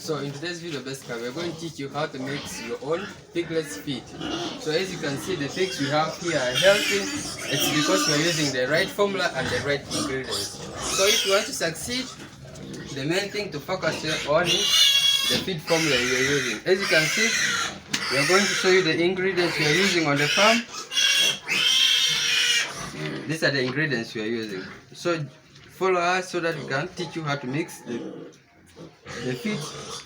So in today's video basically we're going to teach you how to mix your own piglets feed. So as you can see, the pigs we have here are healthy. It's because we're using the right formula and the right ingredients. So if you want to succeed, the main thing to focus on is the feed formula you're using. As you can see, we're going to show you the ingredients we are using on the farm. These are the ingredients we are using. So follow us so that we can teach you how to mix the feed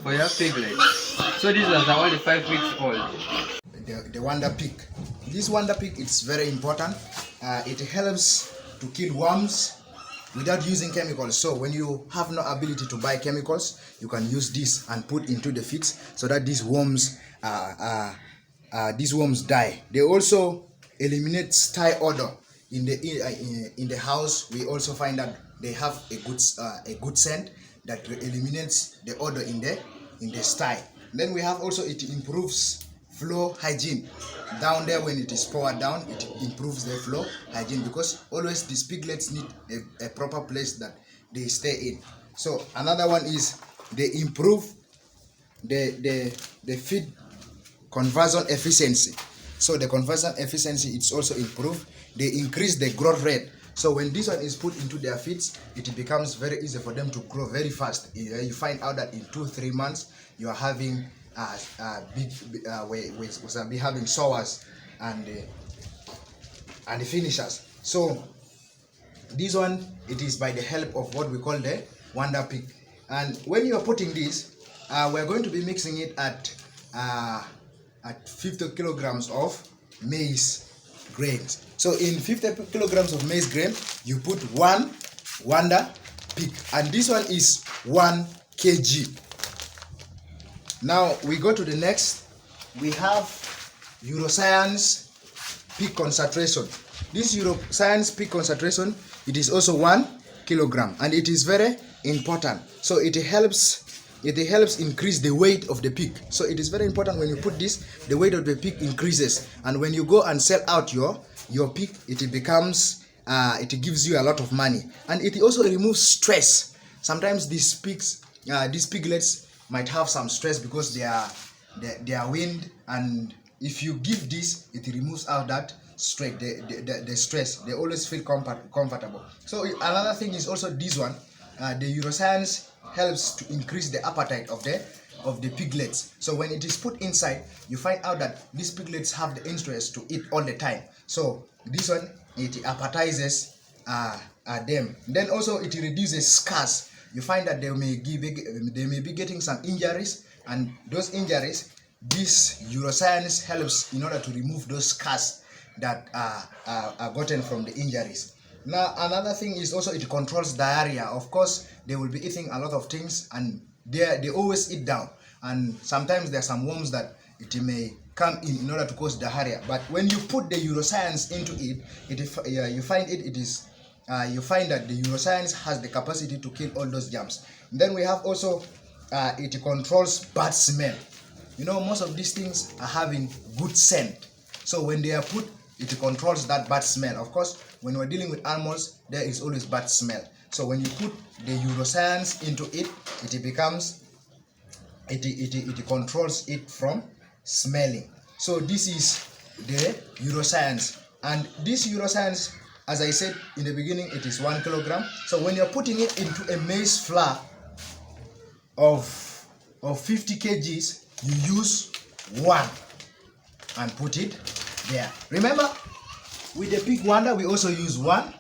for your piglets. So these ones are only 5 weeks old. The Wonder Pig. This Wonder Pig is very important. It helps to kill worms without using chemicals. So when you have no ability to buy chemicals, you can use this and put into the feeds so that these worms die. They also eliminate sty odor in the house. We also find that they have a good scent that eliminates the odor in the sty. Then we have also, it improves floor hygiene down there. When it is poured down, it improves the floor hygiene, because always these piglets need a proper place that they stay in. So another one is they improve the feed conversion efficiency. So the conversion efficiency, it's also improved. They increase the growth rate. So when this one is put into their feeds, it becomes very easy for them to grow very fast. You find out that in 2-3 months you are having we having sowers and the finishers. So this one, it is by the help of what we call the Wonder Pig. And when you are putting this, we're going to be mixing it at 50 kilograms of maize grains. So in 50 kilograms of maize grain, you put 1 Wonder Pig, and this one is 1 kg. Now we go to the next. We have Euroscience pig concentration. This Euroscience pig concentration, it is also 1 kilogram, and it is very important. So it helps increase the weight of the pig. So it is very important when you put this, the weight of the pig increases, and when you go and sell out your pig, it becomes it gives you a lot of money, and it also removes stress. Sometimes these piglets might have some stress because they are weaned, and if you give this, it removes out that stress, the stress. They always feel comfortable. So another thing is also this one, the Euroscience helps to increase the appetite of the piglets. So when it is put inside, you find out that these piglets have the interest to eat all the time. So this one, it appetizes them. Then also it reduces scars. You find that they may be getting some injuries, and those injuries, this Euroscience helps in order to remove those scars that are gotten from the injuries. Now another thing is also, it controls diarrhea. Of course, they will be eating a lot of things, and they always eat down, and sometimes there are some worms that it may come in order to cause diarrhea. But when you put the Euroscience into it, you find that the Euroscience has the capacity to kill all those germs. And then we have also it controls bad smell. You know, most of these things are having good scent. So when they are put, it controls that bad smell. Of course, when we're dealing with animals, there is always bad smell. So when you put the Euroscience into it, it controls it from smelling. So this is the Euroscience, and this Euroscience, as I said in the beginning, it is 1 kilogram. So when you're putting it into a maize flour of 50 kgs, you use 1 and put it there. Remember, with the Pig Wonder, we also use 1.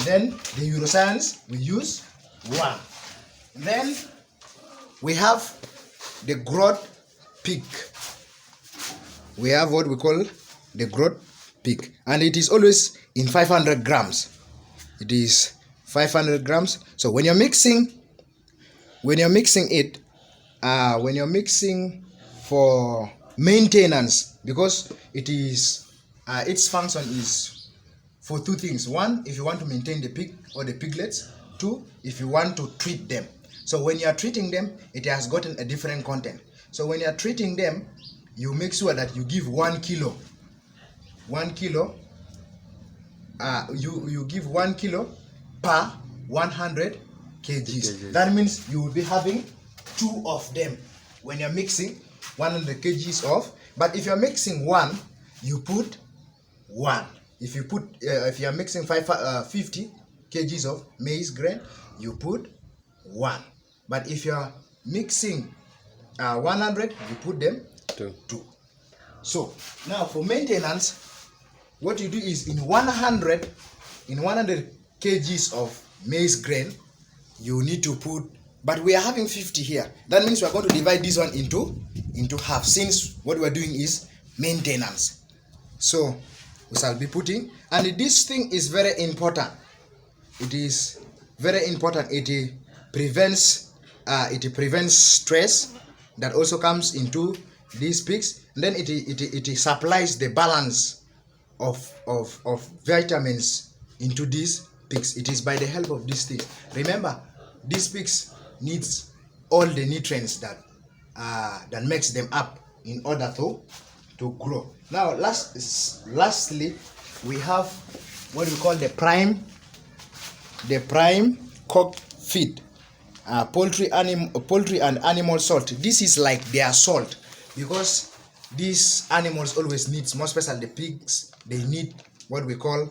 Then the Euroscience, we use 1. Then we have the growth pig. We have what we call the growth pig, and it is always in 500 grams. It is 500 grams. So when you're mixing for maintenance, because it is its function is for 2 things. 1, if you want to maintain the pig or the piglets. 2, if you want to treat them. So when you are treating them, it has gotten a different content. So when you are treating them, you make sure that you give 1 kilo. 1 kilo. You give 1 kilo per 100 kgs. That means you will be having 2 of them when you're mixing 100 kgs of. But if you're mixing 1, you put 1. If you're mixing 50 kgs of maize grain, you put 1. But if you're mixing 100, you put them 2. So now for maintenance, what you do is in 100 kgs of maize grain, you need to put, but we are having 50 here. That means we are going to divide this one into half, since what we are doing is maintenance. So we shall be putting, and this thing is very important. It is very important. It prevents stress that also comes into these pigs. And then it supplies the balance of vitamins into these pigs. It is by the help of these things. Remember, these pigs needs all the nutrients that makes them up in order to grow. Now lastly, we have what we call the prime cooked feed, poultry and animal salt. This is like their salt, because these animals always need, more especially the pigs, they need what we call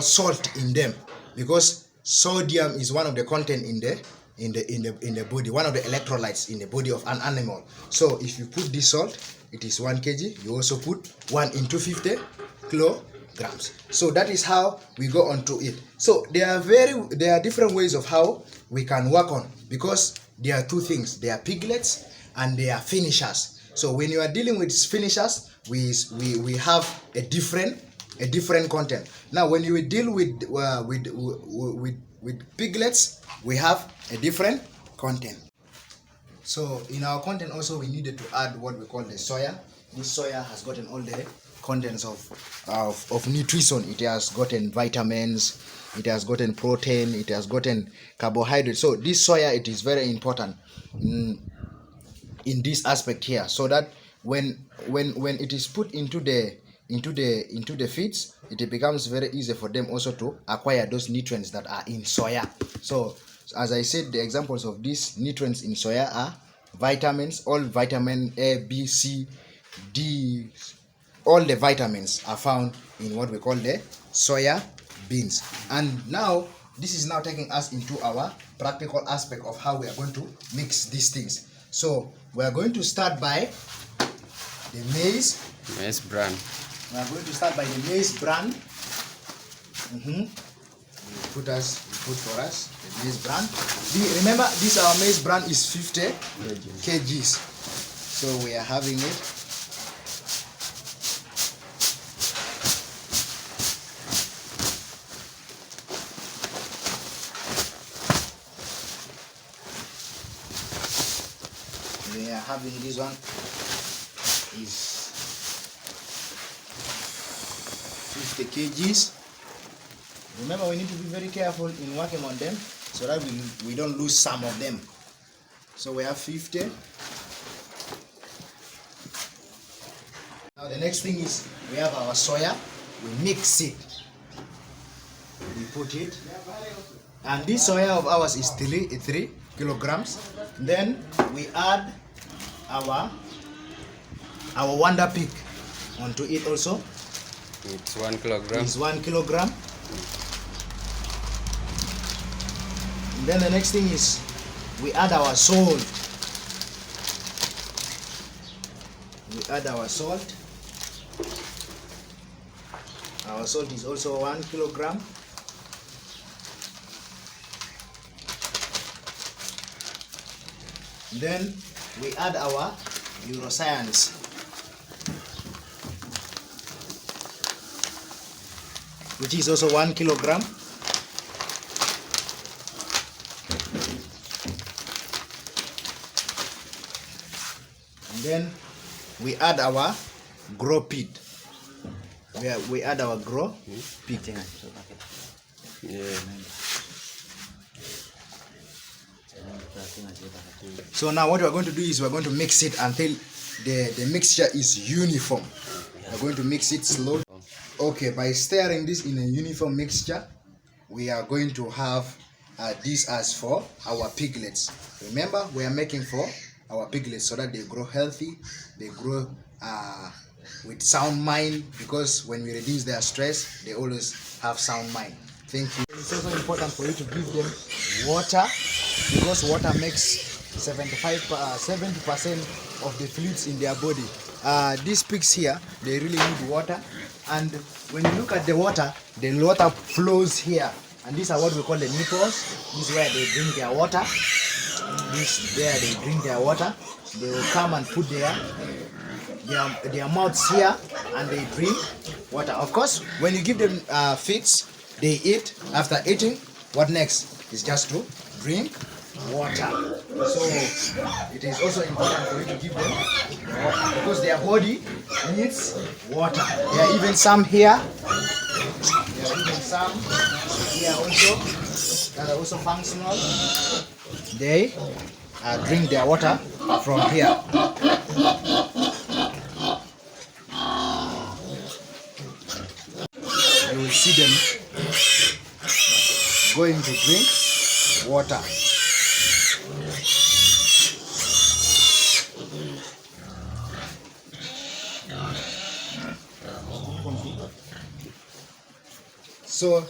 salt in them, because sodium is one of the content in the body, one of the electrolytes in the body of an animal. So if you put this salt, it is 1 kg. You also put 1 into 50 kilograms. So that is how we go on to it. So there are different ways of how we can work on, because there are 2 things. There are piglets and there are finishers. So when you are dealing with finishers, we have a different content. Now when you deal with piglets, we have a different content. So in our content also, we needed to add what we call the soya. This soya has gotten all the contents of nutrition. It has gotten vitamins, it has gotten protein, it has gotten carbohydrates. So this soya, it is very important in this aspect here, so that when it is put into the feeds, it becomes very easy for them also to acquire those nutrients that are in soya. So as I said, the examples of these nutrients in soya are vitamins. All vitamin A, B, C, D, all the vitamins are found in what we call the soya beans. And now this is now taking us into our practical aspect of how we are going to mix these things. So we are going to start by the maize bran. We are going to start by the maize bran. Put for us the maize bran. Remember, this our maize bran is 50 kgs. So we are having it. We are having this one is 50 kgs. Remember, we need to be very careful in working on them so that we don't lose some of them. So we have 50. Now the next thing is we have our soya. We mix it. We put it. And this soya of ours is 3 kilograms. Then we add our Wonder Pig onto it also. It's 1 kilogram. It's 1 kilogram. And then the next thing is we add our salt. We add our salt. Our salt is also 1 kilogram. Then we add our Euroscience. Which is also 1 kilogram. And then we add our grow pit. We add our grow pit. Yeah. So now what we're going to do is we're going to mix it until the mixture is uniform. We're going to mix it slowly. Okay, by stirring this in a uniform mixture, we are going to have this as for our piglets. Remember, we are making for our piglets so that they grow healthy, they grow with sound mind, because when we reduce their stress, they always have sound mind. Thank you. It's also important for you to give them water, because water makes 70% of the fluids in their body. These pigs here, they really need water, and when you look at the water flows here, and these are what we call the nipples. This is where they drink their water. This there they drink their water. They will come and put their mouths here, and they drink water. Of course, when you give them feeds, they eat. After eating, what next is just to drink water. So it is also important for you to give them water, because their body needs water. There are even some here. There are even some here also that are also functional. They drink their water from here. You will see them going to drink water. So,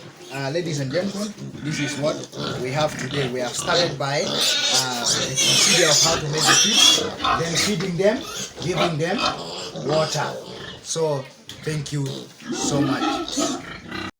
ladies and gentlemen, this is what we have today. We have started by the procedure of how to make the fish, then feeding them, giving them water. So, thank you so much.